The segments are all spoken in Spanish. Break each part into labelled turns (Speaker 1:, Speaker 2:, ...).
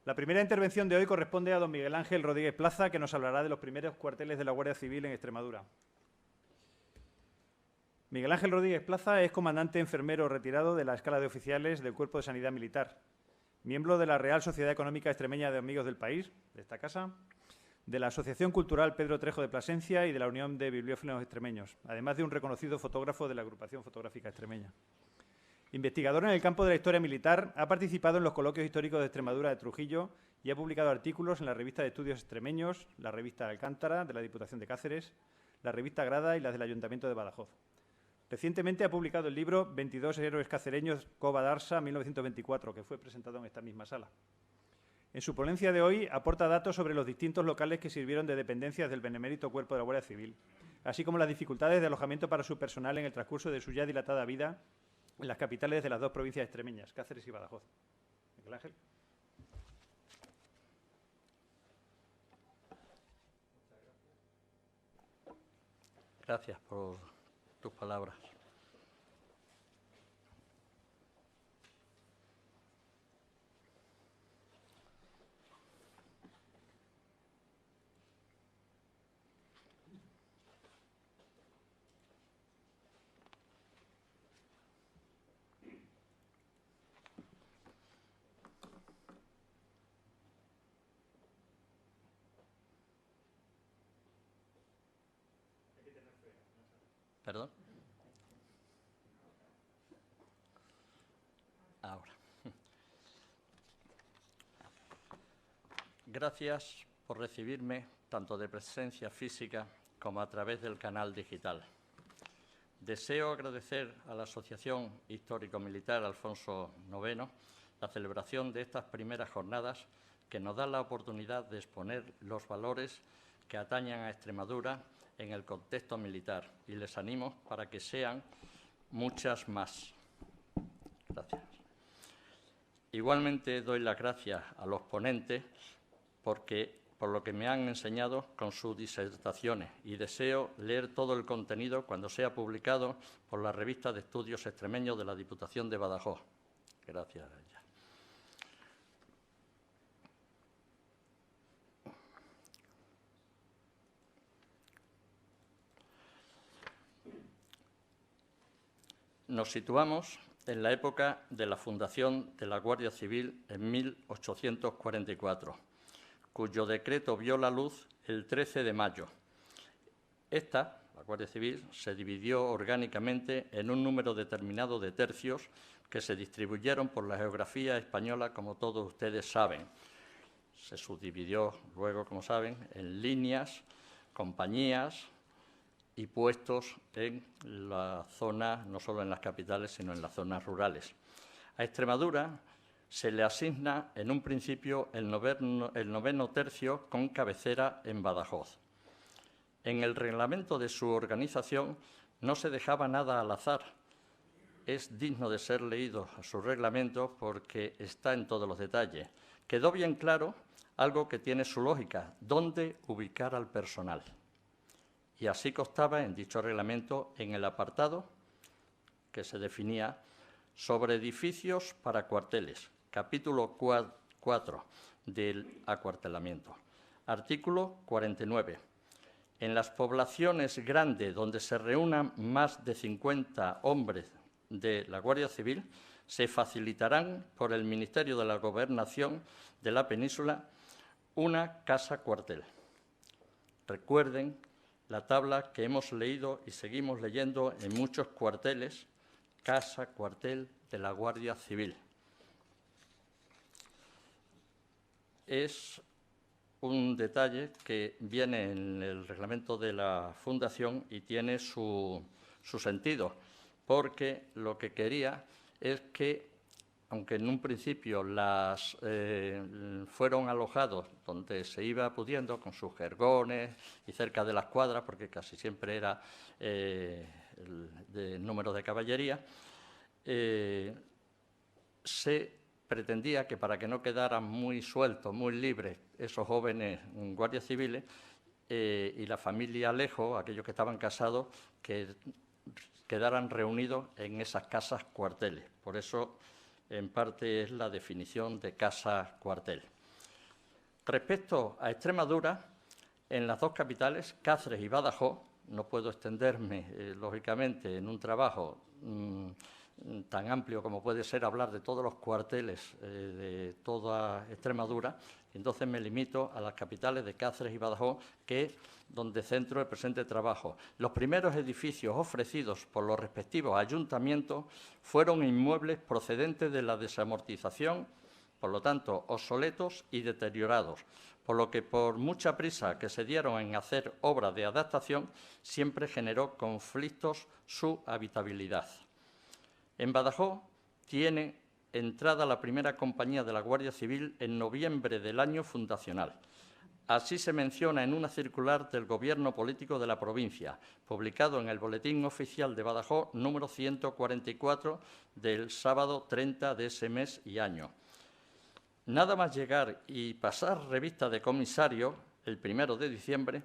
Speaker 1: La primera intervención de hoy corresponde a don Miguel Ángel Rodríguez Plaza, que nos hablará de los primeros cuarteles de la Guardia Civil en Extremadura. Miguel Ángel Rodríguez Plaza es comandante enfermero retirado de la escala de oficiales del Cuerpo de Sanidad Militar, miembro de la Real Sociedad Económica Extremeña de Amigos del País, de esta casa, de la Asociación Cultural Pedro Trejo de Plasencia y de la Unión de Bibliófilos Extremeños, además de un reconocido fotógrafo de la Agrupación Fotográfica Extremeña. Investigador en el campo de la historia militar, ha participado en los coloquios históricos de Extremadura de Trujillo y ha publicado artículos en la Revista de Estudios Extremeños, la Revista Alcántara, de la Diputación de Cáceres, la Revista Grada y las del Ayuntamiento de Badajoz. Recientemente ha publicado el libro 22 héroes cacereños Cova d'Arsa 1924, que fue presentado en esta misma sala. En su ponencia de hoy aporta datos sobre los distintos locales que sirvieron de dependencias del benemérito Cuerpo de la Guardia Civil, así como las dificultades de alojamiento para su personal en el transcurso de su ya dilatada vida en las capitales de las dos provincias extremeñas, Cáceres y Badajoz. Miguel Ángel.
Speaker 2: Gracias por tus palabras. ¿Perdón? Ahora. Gracias por recibirme tanto de presencia física como a través del canal digital. Deseo agradecer a la Asociación Histórico-Militar Alfonso IX la celebración de estas primeras jornadas que nos da la oportunidad de exponer los valores que atañan a Extremadura en el contexto militar y les animo para que sean muchas más. Gracias. Igualmente doy las gracias a los ponentes por lo que me han enseñado con sus disertaciones y deseo leer todo el contenido cuando sea publicado por la Revista de Estudios Extremeños de la Diputación de Badajoz. Gracias a ella. Nos situamos en la época de la fundación de la Guardia Civil en 1844, cuyo decreto vio la luz el 13 de mayo. Esta, la Guardia Civil, se dividió orgánicamente en un número determinado de tercios que se distribuyeron por la geografía española, como todos ustedes saben. Se subdividió luego, como saben, en líneas, compañías y puestos en la zona, no solo en las capitales, sino en las zonas rurales. A Extremadura se le asigna en un principio el noveno tercio con cabecera en Badajoz. En el reglamento de su organización no se dejaba nada al azar. Es digno de ser leído a su reglamento porque está en todos los detalles. Quedó bien claro algo que tiene su lógica, dónde ubicar al personal. Y así constaba en dicho reglamento en el apartado que se definía sobre edificios para cuarteles, capítulo 4 del acuartelamiento. Artículo 49. En las poblaciones grandes donde se reúnan más de 50 hombres de la Guardia Civil, se facilitarán por el Ministerio de la Gobernación de la Península una casa cuartel. Recuerden la tabla que hemos leído y seguimos leyendo en muchos cuarteles, casa cuartel de la Guardia Civil. Es un detalle que viene en el reglamento de la Fundación y tiene su sentido, porque lo que quería es que, aunque en un principio fueron alojados donde se iba pudiendo, con sus jergones y cerca de las cuadras, porque casi siempre era de número de caballería, se pretendía que para que no quedaran muy sueltos, muy libres esos jóvenes guardias civiles y la familia lejos, aquellos que estaban casados, que quedaran reunidos en esas casas cuarteles. Por eso, en parte, es la definición de casa cuartel. Respecto a Extremadura, en las dos capitales, Cáceres y Badajoz, no puedo extenderme, lógicamente, en un trabajo tan amplio como puede ser hablar de todos los cuarteles de toda Extremadura, entonces me limito a las capitales de Cáceres y Badajoz, que es donde centro el presente trabajo. Los primeros edificios ofrecidos por los respectivos ayuntamientos fueron inmuebles procedentes de la desamortización, por lo tanto, obsoletos y deteriorados, por lo que por mucha prisa que se dieron en hacer obras de adaptación, siempre generó conflictos su habitabilidad. En Badajoz tiene entrada la primera compañía de la Guardia Civil en noviembre del año fundacional. Así se menciona en una circular del Gobierno Político de la provincia, publicado en el Boletín Oficial de Badajoz, número 144, del sábado 30 de ese mes y año. Nada más llegar y pasar revista de comisario, el 1 de diciembre,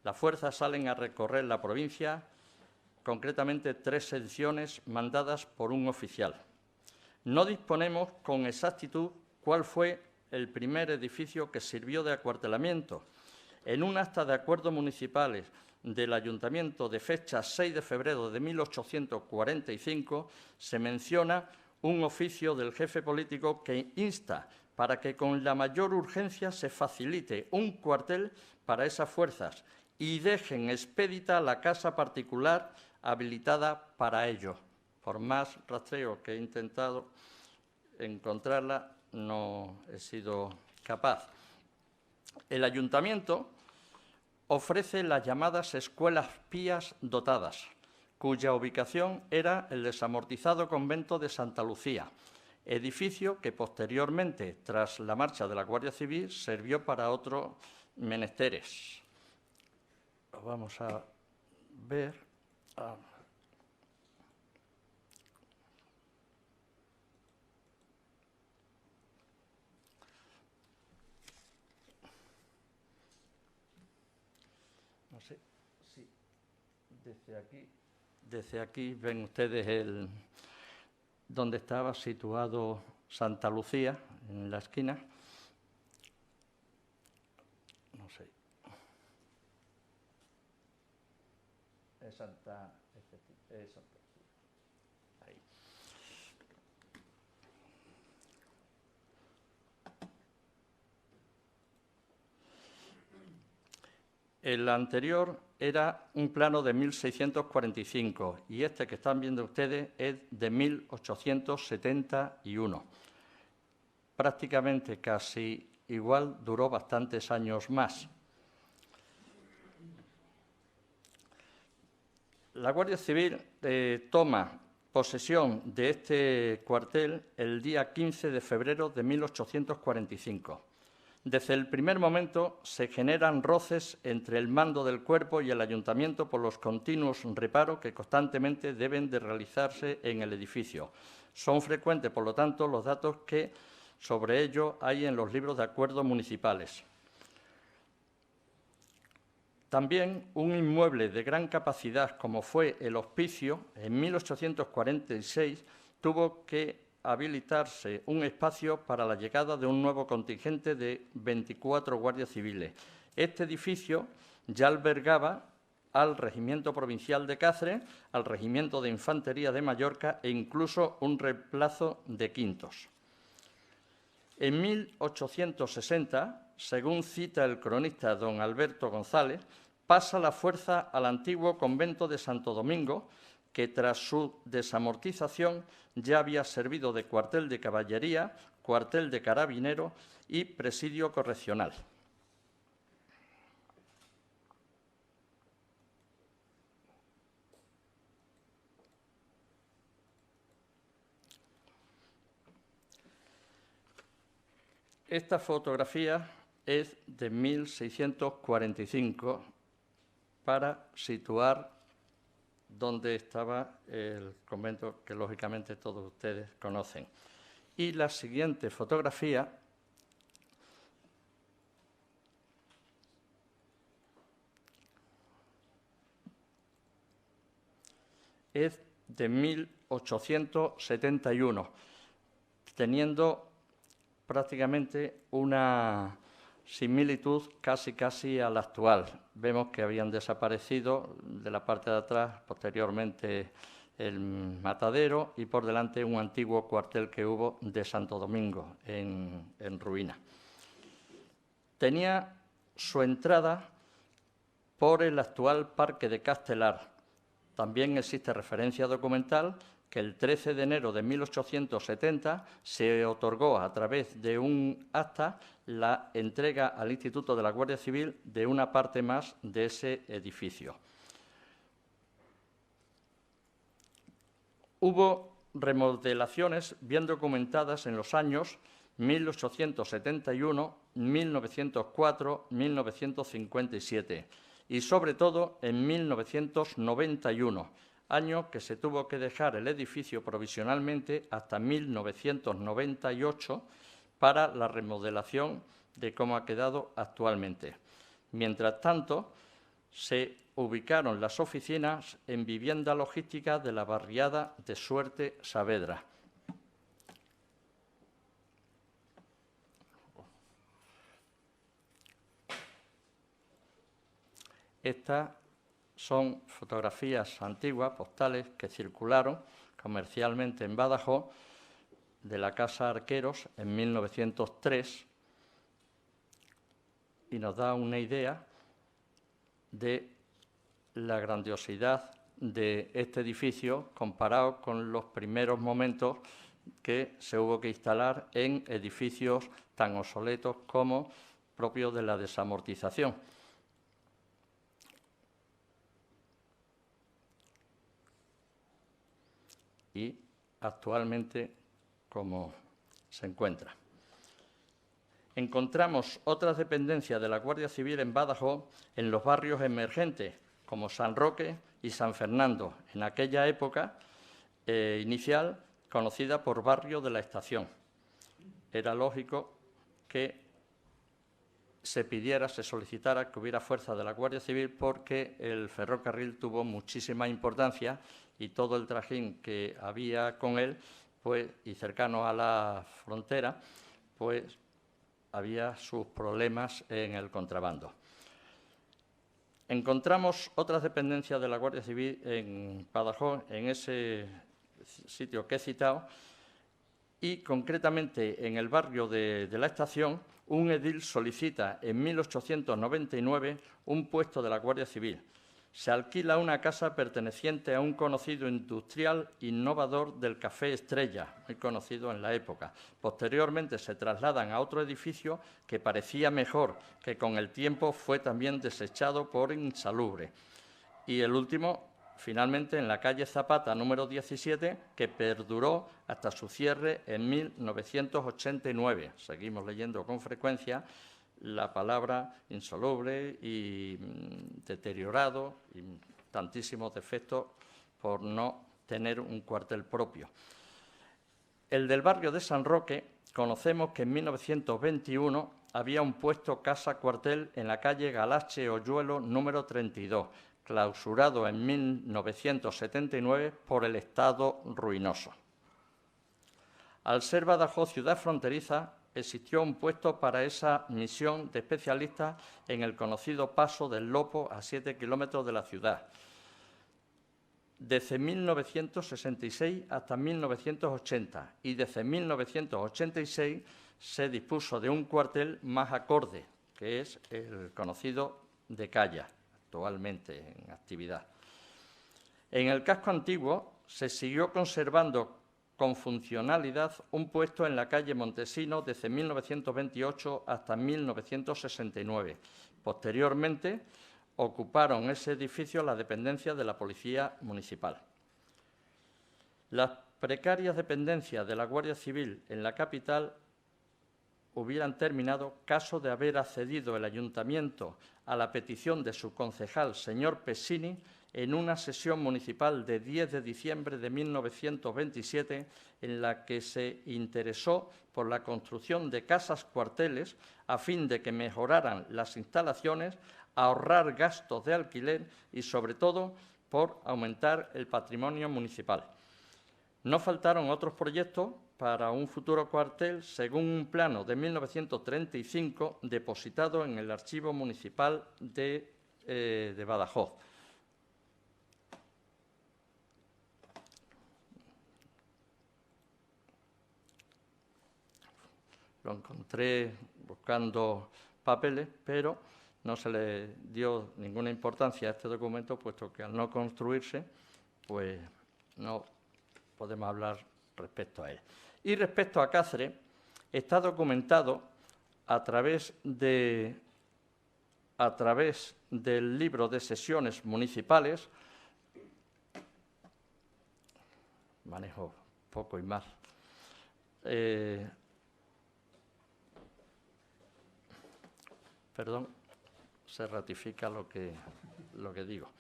Speaker 2: las fuerzas salen a recorrer la provincia, concretamente 3 secciones mandadas por un oficial. No disponemos con exactitud cuál fue el primer edificio que sirvió de acuartelamiento. En un acta de acuerdos municipales del Ayuntamiento de fecha 6 de febrero de 1845 se menciona un oficio del jefe político que insta para que con la mayor urgencia se facilite un cuartel para esas fuerzas y dejen expedita la casa particular habilitada para ello. Por más rastreo que he intentado encontrarla, no he sido capaz. El Ayuntamiento ofrece las llamadas escuelas pías dotadas, cuya ubicación era el desamortizado convento de Santa Lucía, edificio que posteriormente, tras la marcha de la Guardia Civil, sirvió para otros menesteres. Lo vamos a ver. No sé si desde aquí ven ustedes donde estaba situado Santa Lucía, en la esquina. No sé. Es Santa Lucía. Ahí. El anterior era un plano de 1645 y este que están viendo ustedes es de 1871. Prácticamente casi igual, duró bastantes años más. La Guardia Civil toma posesión de este cuartel el día 15 de febrero de 1845. Desde el primer momento se generan roces entre el mando del cuerpo y el ayuntamiento por los continuos reparos que constantemente deben de realizarse en el edificio. Son frecuentes, por lo tanto, los datos que sobre ello hay en los libros de acuerdos municipales. También un inmueble de gran capacidad, como fue el Hospicio, en 1846 tuvo que habilitarse un espacio para la llegada de un nuevo contingente de 24 guardias civiles. Este edificio ya albergaba al Regimiento Provincial de Cáceres, al Regimiento de Infantería de Mallorca e incluso un reemplazo de quintos. En 1860, según cita el cronista don Alberto González, pasa la fuerza al antiguo convento de Santo Domingo, que tras su desamortización ya había servido de cuartel de caballería, cuartel de carabineros y presidio correccional. Esta fotografía es de 1645 para situar dónde estaba el convento que, lógicamente, todos ustedes conocen. Y la siguiente fotografía es de 1871, teniendo prácticamente una similitud casi a la actual. Vemos que habían desaparecido de la parte de atrás, posteriormente el matadero y por delante un antiguo cuartel que hubo de Santo Domingo en ruina. Tenía su entrada por el actual Parque de Castelar. También existe referencia documental que el 13 de enero de 1870 se otorgó a través de un acta la entrega al Instituto de la Guardia Civil de una parte más de ese edificio. Hubo remodelaciones bien documentadas en los años 1871, 1904, 1957 y, sobre todo, en 1991, año que se tuvo que dejar el edificio provisionalmente hasta 1998 para la remodelación de cómo ha quedado actualmente. Mientras tanto, se ubicaron las oficinas en vivienda logística de la barriada de Suerte Saavedra. Estas son fotografías antiguas, postales, que circularon comercialmente en Badajoz de la Casa Arqueros en 1903 y nos da una idea de la grandiosidad de este edificio comparado con los primeros momentos que se hubo que instalar en edificios tan obsoletos como propios de la desamortización. Y actualmente cómo se encuentra. Encontramos otras dependencias de la Guardia Civil en Badajoz en los barrios emergentes, como San Roque y San Fernando, en aquella época inicial conocida por Barrio de la Estación. Era lógico que se solicitara que hubiera fuerza de la Guardia Civil porque el ferrocarril tuvo muchísima importancia y todo el trajín que había con él, pues, y cercano a la frontera, pues había sus problemas en el contrabando. Encontramos otras dependencias de la Guardia Civil en Badajoz, en ese sitio que he citado, y concretamente en el barrio de la Estación, un edil solicita en 1899 un puesto de la Guardia Civil. Se alquila una casa perteneciente a un conocido industrial innovador del Café Estrella, muy conocido en la época. Posteriormente se trasladan a otro edificio que parecía mejor, que con el tiempo fue también desechado por insalubre. Y el último, finalmente, en la calle Zapata, número 17, que perduró hasta su cierre en 1989. Seguimos leyendo con frecuencia la palabra insoluble y deteriorado y tantísimos defectos por no tener un cuartel propio. El del barrio de San Roque, conocemos que en 1921 había un puesto casa-cuartel en la calle Galache Oyuelo número 32, clausurado en 1979 por el estado ruinoso. Al ser Badajoz ciudad fronteriza, existió un puesto para esa misión de especialistas en el conocido Paso del Lopo, a 7 kilómetros de la ciudad. Desde 1966 hasta 1980 y desde 1986 se dispuso de un cuartel más acorde, que es el conocido de Calla, actualmente en actividad. En el casco antiguo se siguió conservando con funcionalidad un puesto en la calle Montesino desde 1928 hasta 1969. Posteriormente, ocuparon ese edificio las dependencias de la Policía Municipal. Las precarias dependencias de la Guardia Civil en la capital hubieran terminado caso de haber accedido el Ayuntamiento a la petición de su concejal, señor Pesini, en una sesión municipal de 10 de diciembre de 1927, en la que se interesó por la construcción de casas-cuarteles a fin de que mejoraran las instalaciones, ahorrar gastos de alquiler y, sobre todo, por aumentar el patrimonio municipal. No faltaron otros proyectos para un futuro cuartel según un plano de 1935 depositado en el Archivo Municipal de Badajoz. Lo encontré buscando papeles, pero no se le dio ninguna importancia a este documento, puesto que al no construirse, pues no podemos hablar respecto a él. Y respecto a Cáceres, está documentado a través del libro de sesiones municipales, manejo poco y mal, perdón, se ratifica lo que digo.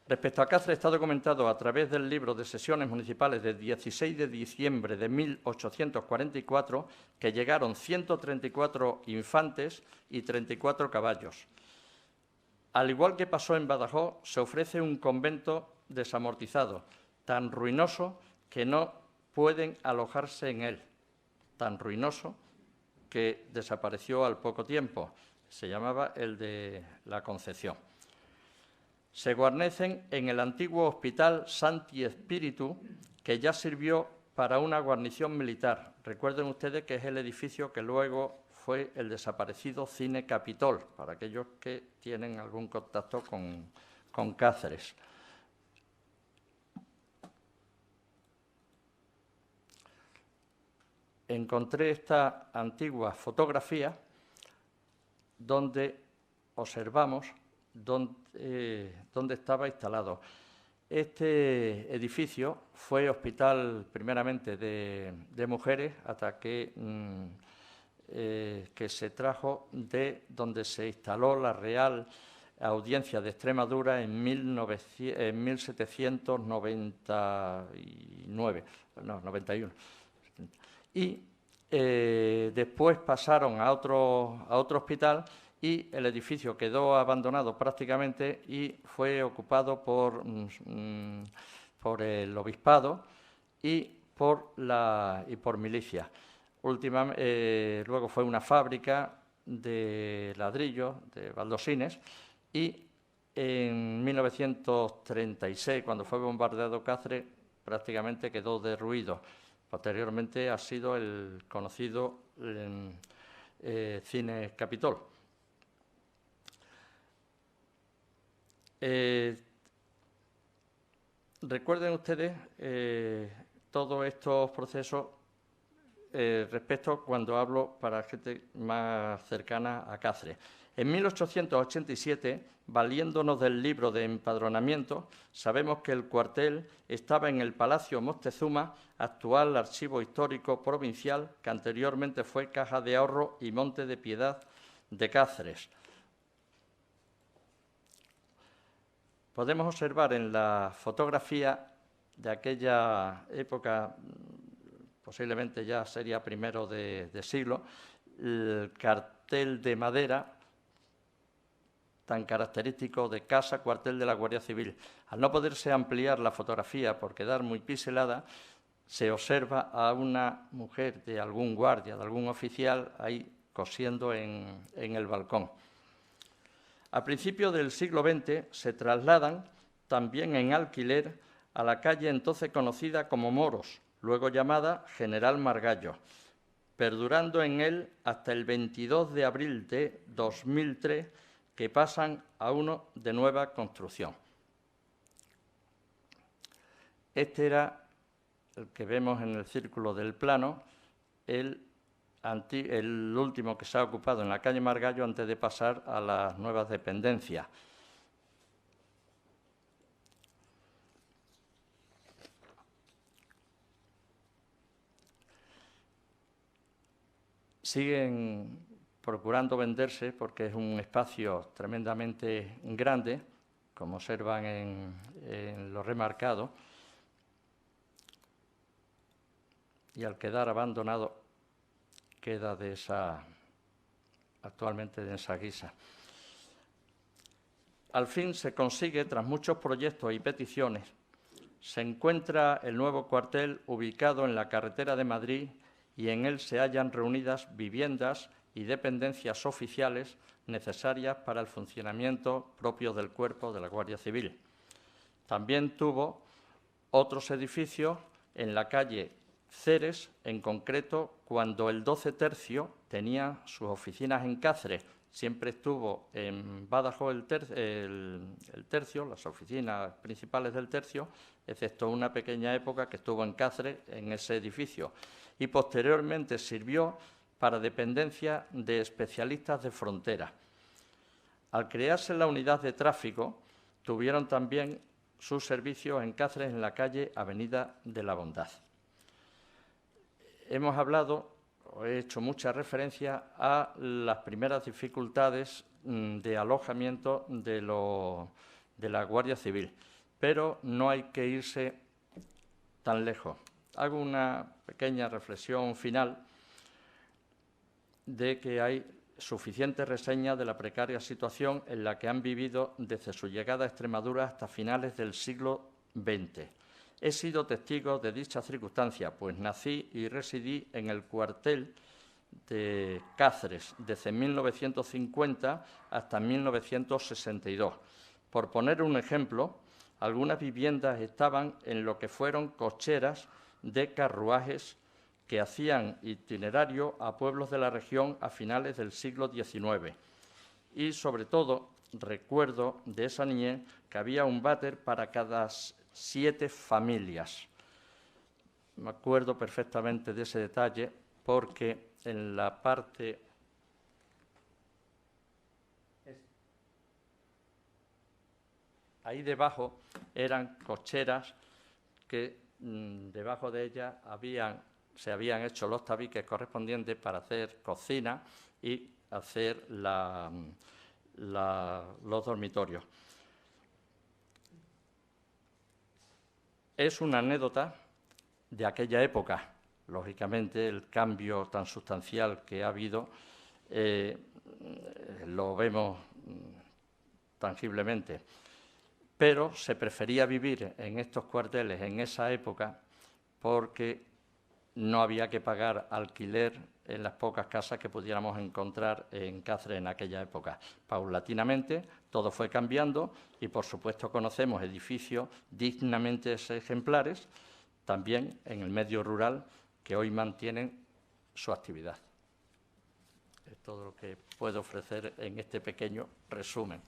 Speaker 2: Respecto a Cáceres, está documentado a través del libro de sesiones municipales del 16 de diciembre de 1844 que llegaron 134 infantes y 34 caballos. Al igual que pasó en Badajoz, se ofrece un convento desamortizado, tan ruinoso que no pueden alojarse en él, tan ruinoso que desapareció al poco tiempo. Se llamaba el de la Concepción. Se guarnecen en el antiguo Hospital Santi Espíritu, que ya sirvió para una guarnición militar. Recuerden ustedes que es el edificio que luego fue el desaparecido Cine Capitol, para aquellos que tienen algún contacto con Cáceres. Encontré esta antigua fotografía donde observamos dónde estaba instalado. Este edificio fue hospital primeramente de mujeres hasta que se trajo de donde se instaló la Real Audiencia de Extremadura en 91. Y después pasaron a otro hospital y el edificio quedó abandonado prácticamente y fue ocupado por el obispado y por milicia. Luego fue una fábrica de ladrillos, de baldosines, y en 1936, cuando fue bombardeado Cáceres, prácticamente quedó derruido. Posteriormente ha sido el conocido Cine Capitol. Recuerden ustedes todos estos procesos respecto cuando hablo para gente más cercana a Cáceres. En 1887, valiéndonos del libro de empadronamiento, sabemos que el cuartel estaba en el Palacio Moctezuma, actual Archivo Histórico Provincial, que anteriormente fue Caja de Ahorro y Monte de Piedad de Cáceres. Podemos observar en la fotografía de aquella época, posiblemente ya sería primero de siglo, el cartel de madera tan característico de casa cuartel de la Guardia Civil. Al no poderse ampliar la fotografía por quedar muy pixelada, se observa a una mujer de algún guardia, de algún oficial, ahí cosiendo en el balcón. A principios del siglo XX se trasladan también en alquiler a la calle entonces conocida como Moros, luego llamada General Margallo, perdurando en él hasta el 22 de abril de 2003, que pasan a uno de nueva construcción. Este era el que vemos en el círculo del plano, el último que se ha ocupado en la calle Margallo antes de pasar a las nuevas dependencias. Siguen procurando venderse porque es un espacio tremendamente grande, como observan en lo remarcado, y al quedar abandonado queda actualmente de esa guisa. Al fin se consigue, tras muchos proyectos y peticiones, se encuentra el nuevo cuartel ubicado en la carretera de Madrid y en él se hallan reunidas viviendas y dependencias oficiales necesarias para el funcionamiento propio del Cuerpo de la Guardia Civil. También tuvo otros edificios en la calle Ceres, en concreto, cuando el 12 Tercio tenía sus oficinas en Cáceres. Siempre estuvo en Badajoz el Tercio, las oficinas principales del Tercio, excepto una pequeña época que estuvo en Cáceres, en ese edificio. Y posteriormente sirvió para dependencia de especialistas de frontera. Al crearse la unidad de tráfico, tuvieron también sus servicios en Cáceres, en la calle Avenida de la Bondad. Hemos hablado, he hecho mucha referencia a las primeras dificultades de alojamiento de la Guardia Civil, pero no hay que irse tan lejos. Hago una pequeña reflexión final de que hay suficiente reseña de la precaria situación en la que han vivido desde su llegada a Extremadura hasta finales del siglo XX. He sido testigo de dicha circunstancia, pues nací y residí en el cuartel de Cáceres desde 1950 hasta 1962. Por poner un ejemplo, algunas viviendas estaban en lo que fueron cocheras de carruajes que hacían itinerario a pueblos de la región a finales del siglo XIX. Y, sobre todo, recuerdo de esa niñez que había un váter para cada 7 familias. Me acuerdo perfectamente de ese detalle porque en la parte... Ahí debajo eran cocheras que debajo de ellas se habían hecho los tabiques correspondientes para hacer cocina y hacer los dormitorios. Es una anécdota de aquella época. Lógicamente, el cambio tan sustancial que ha habido lo vemos tangiblemente. Pero se prefería vivir en estos cuarteles en esa época porque no había que pagar alquiler en las pocas casas que pudiéramos encontrar en Cáceres en aquella época. Paulatinamente todo fue cambiando y, por supuesto, conocemos edificios dignamente ejemplares también en el medio rural que hoy mantienen su actividad. Es todo lo que puedo ofrecer en este pequeño resumen.